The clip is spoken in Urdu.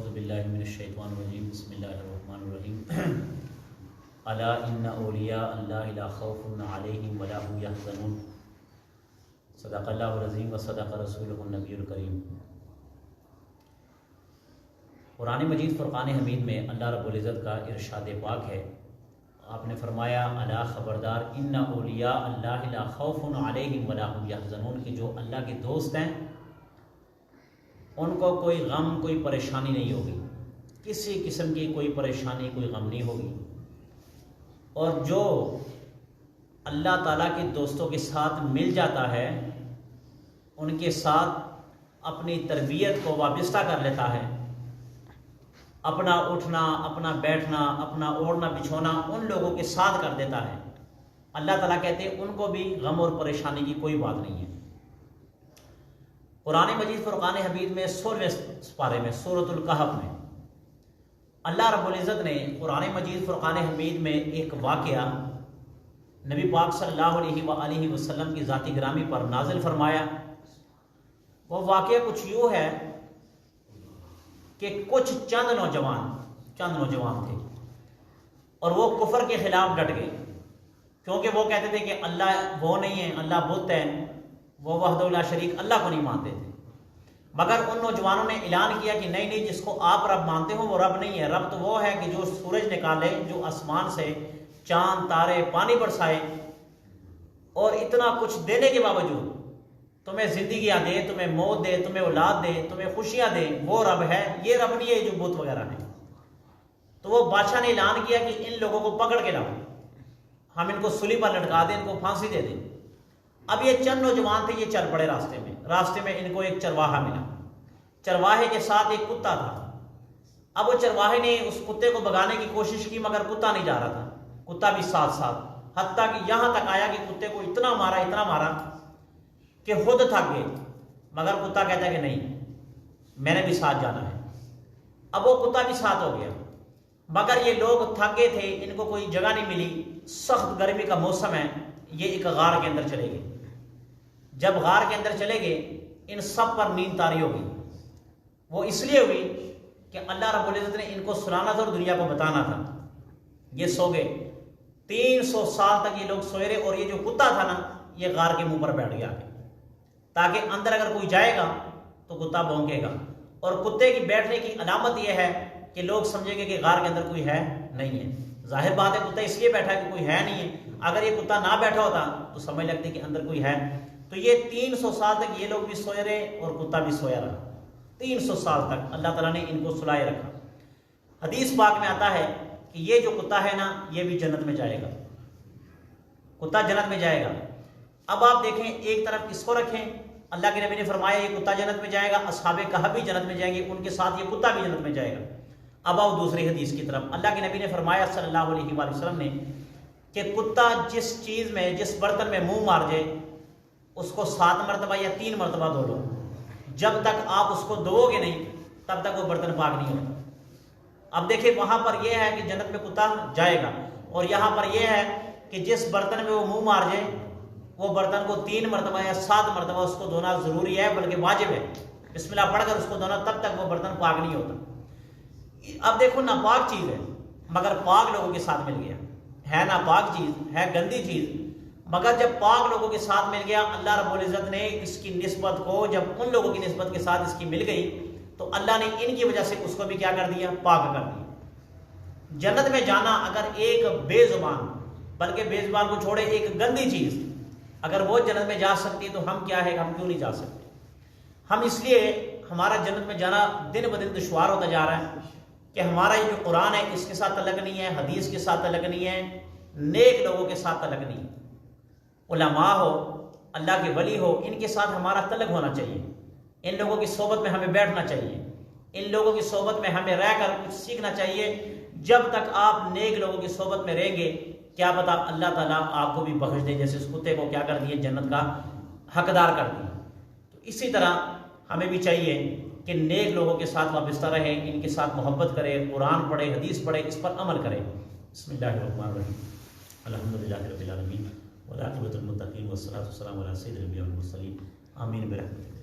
اعوذ باللہ من الشیطان الرجیم بسم اللہ الرحمن الرحیم الا ان اولیاء اللہ لا خوف علیہم ولا هم یحزنون صدق اللہ العظیم و صدق رسولہ النبی الکریم۔ قرآن مجید فرقان حمید میں اللہ رب العزت کا ارشاد پاک ہے، آپ نے فرمایا الا خبردار ان اولیاء اللہ لا خوف علیہم ولا هم یحزنون، کہ جو اللہ کے دوست ہیں ان کو کوئی غم کوئی پریشانی نہیں ہوگی، کسی قسم کی کوئی پریشانی کوئی غم نہیں ہوگی۔ اور جو اللہ تعالیٰ کے دوستوں کے ساتھ مل جاتا ہے ان کے ساتھ اپنی تربیت کو وابستہ کر لیتا ہے، اپنا اٹھنا اپنا بیٹھنا اپنا اوڑھنا بچھونا ان لوگوں کے ساتھ کر دیتا ہے، اللہ تعالیٰ کہتے ہیں ان کو بھی غم اور پریشانی کی کوئی بات نہیں ہے۔ قرآن مجید فرقان حمید میں 16ویں سپارے میں سورۃ الکہف میں اللہ رب العزت نے قرآن مجید فرقان حمید میں ایک واقعہ نبی پاک صلی اللہ علیہ وآلہ وسلم کی ذاتی گرامی پر نازل فرمایا۔ وہ واقعہ کچھ یوں ہے کہ کچھ چند نوجوان تھے اور وہ کفر کے خلاف ڈٹ گئے، کیونکہ وہ کہتے تھے کہ اللہ وہ نہیں ہے، اللہ بت ہے، وہ وحدہ لا شریک اللہ کو نہیں مانتے تھے۔ مگر ان نوجوانوں نے اعلان کیا کہ نہیں جس کو آپ رب مانتے ہو وہ رب نہیں ہے، رب تو وہ ہے کہ جو سورج نکالے، جو آسمان سے چاند تارے پانی برسائے، اور اتنا کچھ دینے کے باوجود تمہیں زندگیاں دے، تمہیں موت دے، تمہیں اولاد دے، تمہیں خوشیاں دے، وہ رب ہے، یہ رب نہیں ہے جو بت وغیرہ ہے۔ تو وہ بادشاہ نے اعلان کیا کہ ان لوگوں کو پکڑ کے لاؤ، ہم ان کو سولی پر لٹکا دیں، ان کو پھانسی دے دیں۔ اب یہ چند نوجوان تھے، یہ چل پڑے راستے میں ان کو ایک چرواہا ملا، چرواہے کے ساتھ ایک کتا تھا۔ اب وہ چرواہے نے اس کتے کو بھگانے کی کوشش کی مگر کتا نہیں جا رہا تھا، کتا بھی ساتھ حتیٰ کہ یہاں تک آیا کہ کتے کو اتنا مارا کہ خود تھک گئے، مگر کتا کہتا ہے کہ نہیں میں نے بھی ساتھ جانا ہے۔ اب وہ کتا بھی ساتھ ہو گیا، مگر یہ لوگ تھکے تھے، ان کو کوئی جگہ نہیں ملی، سخت گرمی کا موسم ہے، یہ ایک غار کے اندر چلے گئے۔ جب غار کے اندر چلے گئے ان سب پر نیند طاری ہوگی۔ وہ اس لیے ہوئی کہ اللہ رب العزت نے ان کو سلانا تھا اور دنیا کو بتانا تھا۔ یہ سو گئے، 300 سال تک یہ لوگ سوئے رہے، اور یہ جو کتا تھا نا یہ غار کے منہ پر بیٹھ گیا تاکہ اندر اگر کوئی جائے گا تو کتا بھونکے گا، اور کتے کی بیٹھنے کی علامت یہ ہے کہ لوگ سمجھیں گے کہ غار کے اندر کوئی ہے نہیں ہے۔ ظاہر بات ہے کتا اس لیے بیٹھا ہے کہ کوئی ہے نہیں ہے، اگر یہ کتا نہ بیٹھا ہوتا تو سمجھ لگتی کہ اندر کوئی ہے۔ تو یہ 300 سال تک یہ لوگ بھی سوئے رہے اور کتا بھی سویا رہا، 300 سال تک اللہ تعالیٰ نے ان کو سلائے رکھا۔ حدیث پاک میں آتا ہے کہ یہ جو کتا ہے نا یہ بھی جنت میں جائے گا، کتا جنت میں جائے گا۔ اب آپ دیکھیں ایک طرف کس کو رکھیں، اللہ کے نبی نے فرمایا یہ کتا جنت میں جائے گا، اصحاب کہف بھی جنت میں جائیں گے، ان کے ساتھ یہ کتا بھی جنت میں جائے گا۔ اب آؤ دوسری حدیث کی طرف، اللہ کے نبی نے فرمایا صلی اللہ علیہ وآلہ وسلم نے کہ کتا جس چیز میں جس برتن میں منہ مار جائے اس کو 7 مرتبہ یا 3 مرتبہ دھو لو، جب تک آپ اس کو دھو گے نہیں تب تک وہ برتن پاک نہیں ہوتا۔ اب دیکھیں وہاں پر یہ ہے کہ جنت میں کتا جائے گا، اور یہاں پر یہ ہے کہ جس برتن میں وہ منہ مار جائے وہ برتن کو 3 مرتبہ یا 7 مرتبہ اس کو دھونا ضروری ہے، بلکہ واجب ہے، بسم اللہ پڑھ کر اس کو دھونا، تب تک وہ برتن پاک نہیں ہوتا۔ اب دیکھو ناپاک چیز ہے مگر پاک لوگوں کے ساتھ مل گیا، ہے ناپاک چیز ہے گندی چیز، مگر جب پاک لوگوں کے ساتھ مل گیا اللہ رب العزت نے اس کی نسبت کو، جب ان لوگوں کی نسبت کے ساتھ اس کی مل گئی تو اللہ نے ان کی وجہ سے اس کو بھی کیا کر دیا، پاک کر دیا۔ جنت میں جانا اگر ایک بے زبان، بلکہ بے زبان کو چھوڑے ایک گندی چیز اگر وہ جنت میں جا سکتی تو ہم کیا ہے، ہم کیوں نہیں جا سکتے؟ ہم اس لیے ہمارا جنت میں جانا دن بدن دشوار ہوتا جا رہا ہے کہ ہمارا یہ جو قرآن ہے اس کے ساتھ تعلق نہیں ہے، حدیث کے ساتھ تعلق نہیں ہے، نیک لوگوں کے ساتھ تعلق نہیں ہے، علماء ہو اللہ کے ولی ہو ان کے ساتھ ہمارا تعلق ہونا چاہیے، ان لوگوں کی صحبت میں ہمیں بیٹھنا چاہیے، ان لوگوں کی صحبت میں ہمیں رہ کر کچھ سیکھنا چاہیے۔ جب تک آپ نیک لوگوں کی صحبت میں رہیں گے کیا پتا اللہ تعالیٰ آپ کو بھی بخش دے، جیسے اس کتے کو کیا کر دیے، جنت کا حقدار کر دیا۔ تو اسی طرح ہمیں بھی چاہیے کہ نیک لوگوں کے ساتھ وابستہ رہیں، ان کے ساتھ محبت کرے، قرآن پڑھے، حدیث پڑھے، اس پر عمل کرے۔ بسم اللہ الرحمن الرحیم، الحمدللہ رب العالمین والعاقبۃ للمتقین والصلاۃ والسلام علی سید الانبیاء والمرسلین، آمین برحمتک۔